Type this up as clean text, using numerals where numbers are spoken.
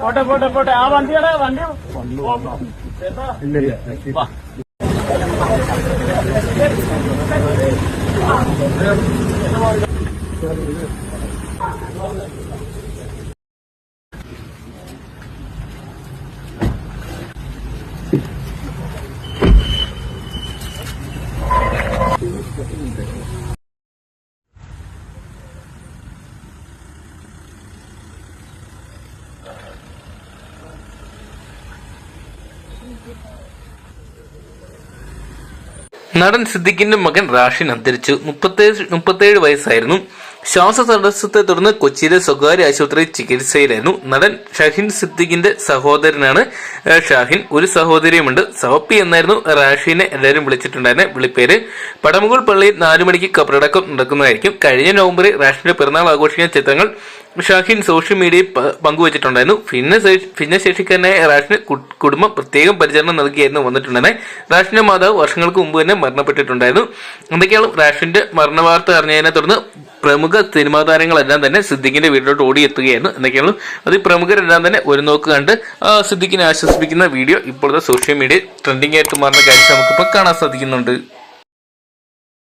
പോട്ടെ പോട്ടെ പോട്ടെ ആ വണ്ടിയുടെ വണ്ടി ഇല്ല നടൻ സിദ്ദിഖിന്റെ മകൻ റാഷിൻ അന്തരിച്ചു. 37 വയസ്സായിരുന്നു. ശ്വാസതടസ്സത്തെ തുടർന്ന് കൊച്ചിയിലെ സ്വകാര്യ ആശുപത്രിയിൽ ചികിത്സയിലായിരുന്നു. നടൻ ഷഹീൻ സിദ്ദിഖിന്റെ സഹോദരനാണ് ഷാഹിൻ. ഒരു സഹോദരിയുമുണ്ട്. സവപ്പി എന്നായിരുന്നു റാഷിനെ എല്ലാവരും വിളിച്ചിട്ടുണ്ടായിരുന്ന വിളിപ്പേര്. പടമുകൾ പള്ളിയിൽ 4 മണിക്ക് കബറടക്കം നടക്കുന്നതായിരിക്കും. കഴിഞ്ഞ നവംബറിൽ റാഷിന്റെ പിറന്നാൾ ആഘോഷിക്കുന്ന ചിത്രങ്ങൾ ഷാഹിൻ സോഷ്യൽ മീഡിയയിൽ പങ്കുവച്ചിട്ടുണ്ടായിരുന്നു. ഭിന്നശേഷിക്കാരനായ റാഷിന് കുടുംബം പ്രത്യേകം പരിചരണം നൽകിയായിരുന്നു വന്നിട്ടുണ്ടായിരുന്നത്. റാഷിന്റെ മാതാവ് വർഷങ്ങൾക്ക് മുമ്പ് തന്നെ മരണപ്പെട്ടിട്ടുണ്ടായിരുന്നു. എന്തൊക്കെയാണ് റാഷിന്റെ മരണ വാർത്ത അറിഞ്ഞതിനെ തുടർന്ന് പ്രമുഖ സിനിമാ താരങ്ങളെല്ലാം തന്നെ സിദ്ദിഖിന്റെ വീട്ടിലോട്ട് ഓടിയെത്തുകയായിരുന്നു. എന്തൊക്കെയാണ് അത് പ്രമുഖരെല്ലാം തന്നെ ഒരു നോക്ക് കണ്ട് സിദ്ദിഖിനെ ആശ്വസിപ്പിക്കുന്ന വീഡിയോ ഇപ്പോഴത്തെ സോഷ്യൽ മീഡിയയിൽ ട്രെൻഡിംഗ് ആയിട്ട് മാറുന്ന കാര്യം നമുക്കിപ്പോൾ കാണാൻ സാധിക്കുന്നുണ്ട്.